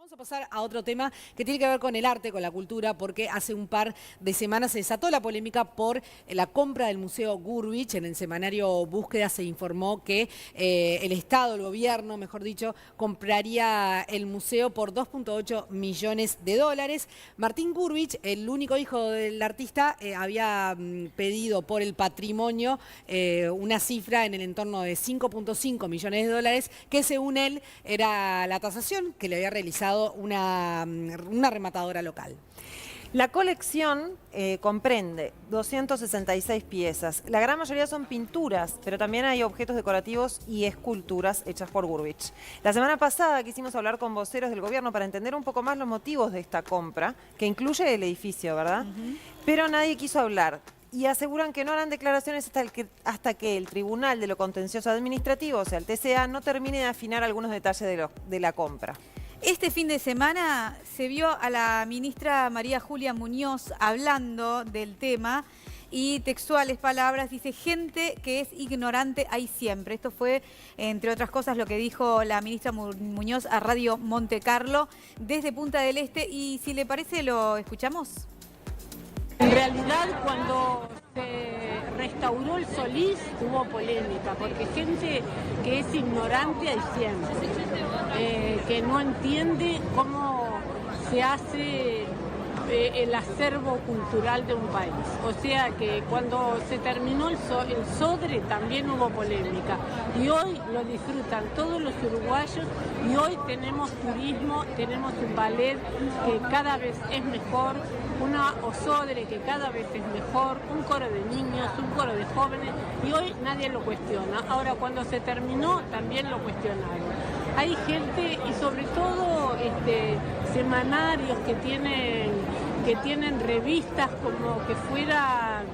Vamos a pasar a otro tema que tiene que ver con el arte, con la cultura, porque hace un par de semanas se desató la polémica por la compra del Museo Gurvich. En el semanario Búsqueda se informó que el Estado, el gobierno, mejor dicho, compraría el museo por 2,8 millones de dólares. Martín Gurvich, el único hijo del artista, había pedido por el patrimonio una cifra en el entorno de 5,5 millones de dólares, que según él era la tasación que le había realizado una rematadora local. La colección comprende 266 piezas. La gran mayoría son pinturas, pero también hay objetos decorativos y esculturas hechas por Gurvich. La semana pasada quisimos hablar con voceros del gobierno para entender un poco más los motivos de esta compra, que incluye el edificio, ¿verdad? Pero nadie quiso hablar. Y aseguran que no harán declaraciones hasta que el Tribunal de lo Contencioso Administrativo, o sea, el TCA, no termine de afinar algunos detalles de la compra. Este fin de semana se vio a la ministra María Julia Muñoz hablando del tema y textuales palabras, dice: gente que es ignorante hay siempre. Esto fue, entre otras cosas, lo que dijo la ministra Muñoz a Radio Monte Carlo desde Punta del Este, y si le parece lo escuchamos. En realidad, cuando se restauró el Solís hubo polémica, porque gente que es ignorante hay siempre, que no entiende cómo se hace el acervo cultural de un país. O sea que cuando se terminó el Sodre también hubo polémica, y hoy lo disfrutan todos los uruguayos, y hoy tenemos turismo, tenemos un ballet que cada vez es mejor, una Osodre que cada vez es mejor, un coro de niños, un coro de jóvenes, y hoy nadie lo cuestiona. Ahora, cuando se terminó, también lo cuestionaron. Hay gente, y sobre todo semanarios que tienen revistas como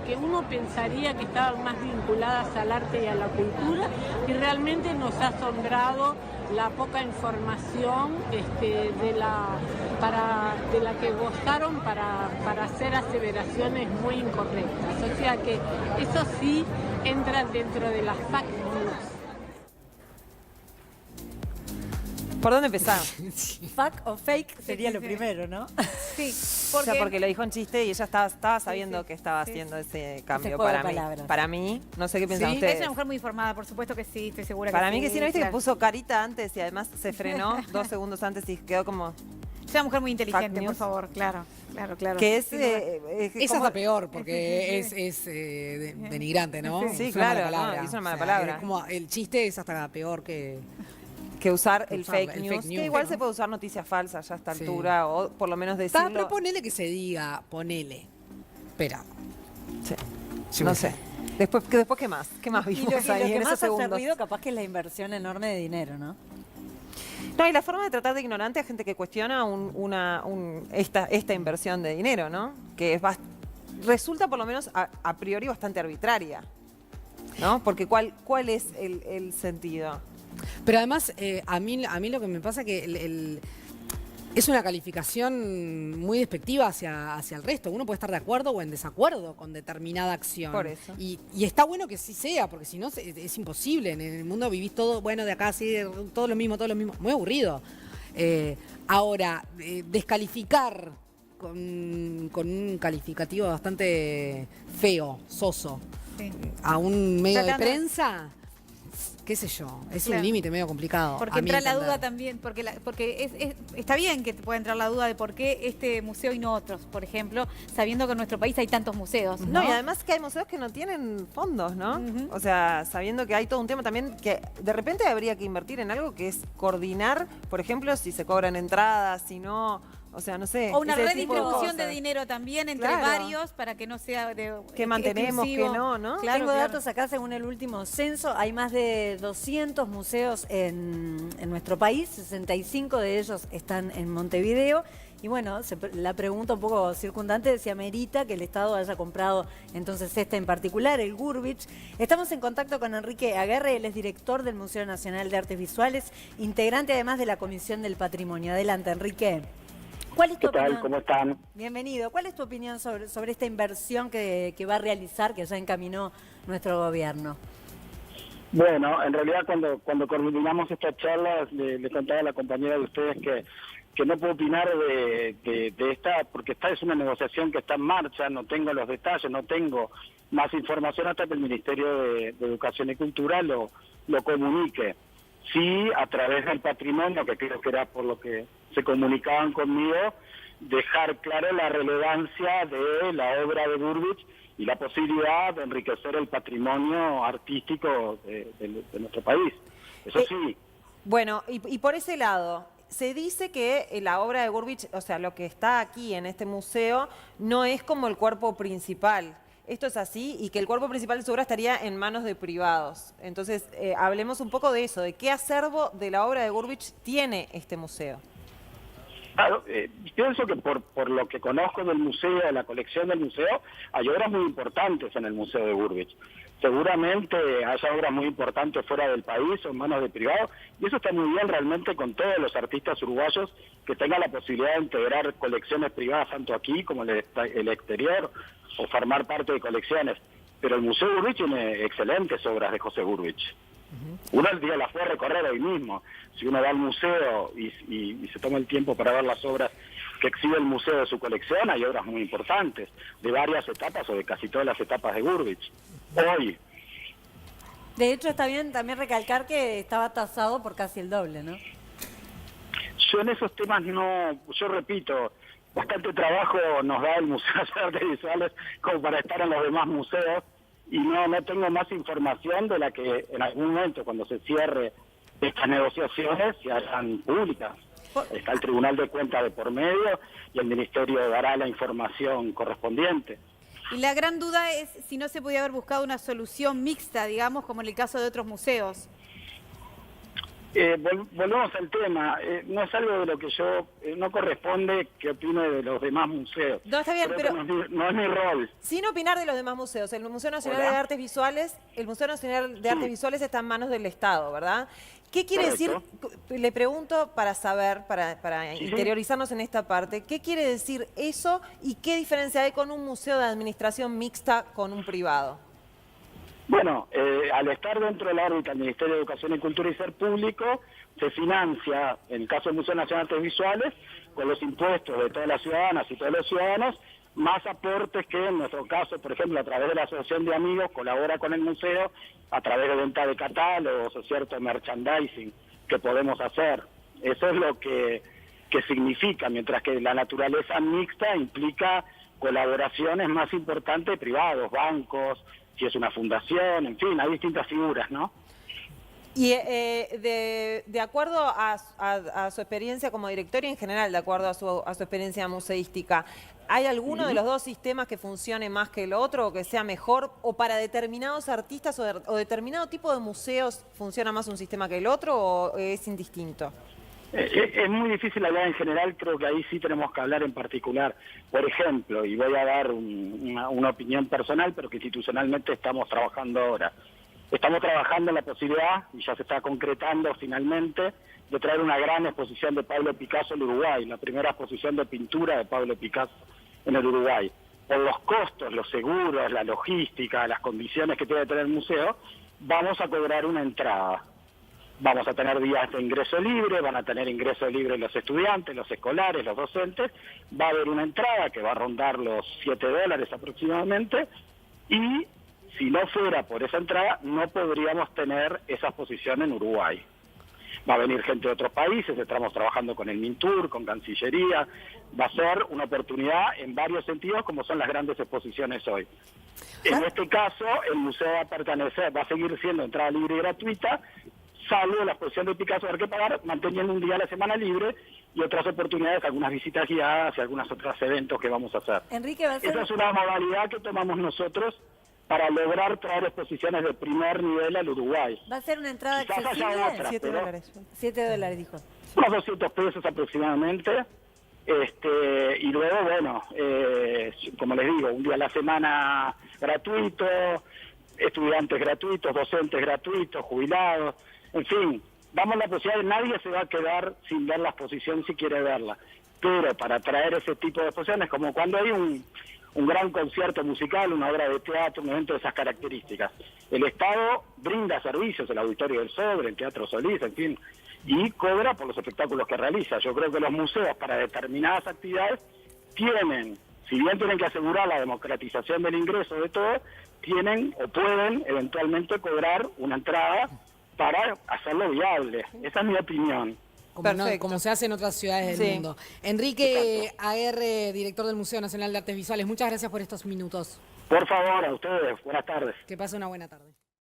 que uno pensaría que estaban más vinculadas al arte y a la cultura, y realmente nos ha asombrado la poca información de la que gozaron para hacer aseveraciones muy incorrectas. O sea que eso sí entra dentro de las fake news. ¿Por dónde empezar? Fact o fake sería lo primero, ¿no? Sí, Porque lo dijo en chiste y ella estaba sabiendo que estaba haciendo ese cambio para mí. Para mí, no sé qué piensan ustedes. Es una mujer muy informada, por supuesto que sí, estoy segura Para que sí. mí que sí, ¿no viste claro. que puso carita antes y además se frenó 2 segundos antes y quedó como... Es una mujer muy Fact inteligente, news. por favor, claro. Que es... Esa está peor, porque es denigrante, ¿no? Sí, Es una mala claro, palabra. no, es una mala palabra. Como el chiste es hasta peor que usar el usar fake el news, fake news, que igual ¿no? se puede usar noticias falsas ya a esta Sí. altura, o por lo menos decirlo... Pero ponele que se diga, ponele. Espera. Sí. No sé. Después ¿qué más? ¿Qué más Y vimos lo que ahí en más esos hace segundos? ruido capaz que es la inversión enorme de dinero, ¿no? No, y la forma de tratar de ignorante a gente que cuestiona esta inversión de dinero, ¿no? Que es resulta por lo menos a priori bastante arbitraria, ¿no? Porque ¿cuál es el sentido? Pero además, a mí lo que me pasa es que es una calificación muy despectiva hacia el resto. Uno puede estar de acuerdo o en desacuerdo con determinada acción. Por eso. Y está bueno que sí sea, porque si no es imposible. En el mundo vivís todo, bueno, de acá así, todo lo mismo. Muy aburrido. Ahora, descalificar con un calificativo bastante feo, soso, Sí. a un medio de Tratando- prensa... qué sé yo, es Claro. un límite medio complicado. Porque a mi entra la entender. duda también, porque está bien que te pueda entrar la duda de por qué este museo y no otros, por ejemplo, sabiendo que en nuestro país hay tantos museos, ¿no? No, y además que hay museos que no tienen fondos, ¿no? O sea, sabiendo que hay todo un tema también que de repente habría que invertir en algo que es coordinar, por ejemplo, si se cobran entradas, si no, o sea, no sé. O una ese tipo redistribución de cosas. dinero también entre Claro. varios para que no sea Que mantenemos, exclusivo. que no, ¿no? Claro, Tengo claro. datos acá según el último censo. Hay más de 200 museos en nuestro país. 65 de ellos están en Montevideo. Y bueno, la pregunta un poco circundante si amerita que el Estado haya comprado entonces esta en particular, el Gurvich. Estamos en contacto con Enrique Aguerre, él es director del Museo Nacional de Artes Visuales, integrante además de la Comisión del Patrimonio. Adelante, Enrique. ¿Cuál es tu ¿Qué tal? opinión? ¿Cómo están? Bienvenido. ¿Cuál es tu opinión sobre esta inversión que va a realizar, que ya encaminó nuestro gobierno? Bueno, en realidad cuando coordinamos estas charlas, le contaba a la compañera de ustedes que que no puedo opinar de esta, porque esta es una negociación que está en marcha, no tengo los detalles, no tengo más información hasta que el Ministerio de Educación y Cultura lo comunique. Sí, a través del patrimonio, que creo que era por lo que se comunicaban conmigo, dejar claro la relevancia de la obra de Gurvich y la posibilidad de enriquecer el patrimonio artístico de nuestro país. Eso sí. Bueno, y por ese lado, se dice que la obra de Gurvich, o sea, lo que está aquí en este museo, no es como el cuerpo principal. Esto es así, y que el cuerpo principal de su obra estaría en manos de privados. Entonces, hablemos un poco de eso, de qué acervo de la obra de Gurvich tiene este museo. Claro, pienso que por lo que conozco del museo, de la colección del museo, hay obras muy importantes en el Museo de Gurvich. Seguramente haya obras muy importantes fuera del país o en manos de privados, y eso está muy bien realmente con todos los artistas uruguayos que tengan la posibilidad de integrar colecciones privadas tanto aquí como en el exterior, o formar parte de colecciones. Pero el Museo Gurvich tiene excelentes obras de José Gurvich. Uno el día la fue a recorrer hoy mismo. Si uno va al museo y se toma el tiempo para ver las obras que exhibe el museo de su colección, hay obras muy importantes, de varias etapas o de casi todas las etapas de Gurvich. Hoy. De hecho, está bien también recalcar que estaba tasado por casi el doble, ¿no? Yo en esos temas no, yo repito, bastante trabajo nos da el Museo de Artes Visuales como para estar en los demás museos, y no tengo más información de la que en algún momento, cuando se cierre estas negociaciones, se hagan públicas. Está el Tribunal de Cuentas de por medio y el Ministerio dará la información correspondiente. Y la gran duda es si no se podía haber buscado una solución mixta, digamos, como en el caso de otros museos. Volvemos al tema, no es algo de lo que yo, no corresponde que opine de los demás museos. No, está bien, pero no es mi rol. sin opinar de los demás museos, el Museo Nacional Hola. de Artes Visuales, el Museo Nacional de Artes Visuales está en manos del Estado, ¿verdad? ¿Qué quiere Correcto. decir, le pregunto para saber, para interiorizarnos en esta parte, qué quiere decir eso y qué diferencia hay con un museo de administración mixta con un privado? Bueno, al estar dentro de la órbita del Ministerio de Educación y Cultura y Ser Público, se financia, en el caso del Museo Nacional de Artes Visuales, con los impuestos de todas las ciudadanas y todos los ciudadanos, más aportes que en nuestro caso, por ejemplo, a través de la Asociación de Amigos, colabora con el museo a través de venta de catálogos o cierto merchandising que podemos hacer. Eso es lo que significa, mientras que la naturaleza mixta implica colaboraciones más importantes de privados, bancos, si es una fundación, en fin, hay distintas figuras, ¿no? Y de acuerdo a su experiencia como director y en general, de acuerdo a su experiencia museística, ¿hay alguno de los dos sistemas que funcione más que el otro o que sea mejor? ¿O para determinados artistas o determinado tipo de museos funciona más un sistema que el otro o es indistinto? Es muy difícil hablar en general, creo que ahí sí tenemos que hablar en particular. Por ejemplo, y voy a dar una opinión personal, pero que institucionalmente estamos trabajando ahora. Estamos trabajando en la posibilidad, y ya se está concretando finalmente, de traer una gran exposición de Pablo Picasso al Uruguay, la primera exposición de pintura de Pablo Picasso en el Uruguay. Por los costos, los seguros, la logística, las condiciones que tiene que tener el museo, vamos a cobrar una entrada. Vamos a tener días de ingreso libre, van a tener ingreso libre los estudiantes, los escolares, los docentes, va a haber una entrada que va a rondar los $7 aproximadamente, y si no fuera por esa entrada no podríamos tener esa exposición en Uruguay. Va a venir gente de otros países, estamos trabajando con el Mintur, con Cancillería, va a ser una oportunidad en varios sentidos como son las grandes exposiciones hoy. En este caso el museo va a pertenecer, va a seguir siendo entrada libre y gratuita, salvo la exposición de Picasso haber que pagar, manteniendo un día a la semana libre y otras oportunidades, algunas visitas guiadas y algunos otros eventos que vamos a hacer. Enrique, va a ser... Esa es una modalidad que tomamos nosotros para lograr traer exposiciones de primer nivel al Uruguay. ¿Va a ser una entrada Quizás haya accesible? otras, pero $7, dijo. unos 200 pesos aproximadamente. Y luego, bueno, como les digo, un día a la semana gratuito, estudiantes gratuitos, docentes gratuitos, jubilados, en fin, damos la posibilidad de nadie se va a quedar sin ver la exposición si quiere verla. Pero para traer ese tipo de exposiciones, como cuando hay un gran concierto musical, una obra de teatro, un evento de esas características, el Estado brinda servicios, el Auditorio del Sobre, el Teatro Solís, en fin, y cobra por los espectáculos que realiza. Yo creo que los museos para determinadas actividades tienen, si bien tienen que asegurar la democratización del ingreso de todos, tienen o pueden eventualmente cobrar una entrada para hacerlo viable. Esa es mi opinión. Como se hace en otras ciudades del mundo. Enrique Aguerre, director del Museo Nacional de Artes Visuales, muchas gracias por estos minutos. Por favor, a ustedes, buenas tardes. Que pase una buena tarde.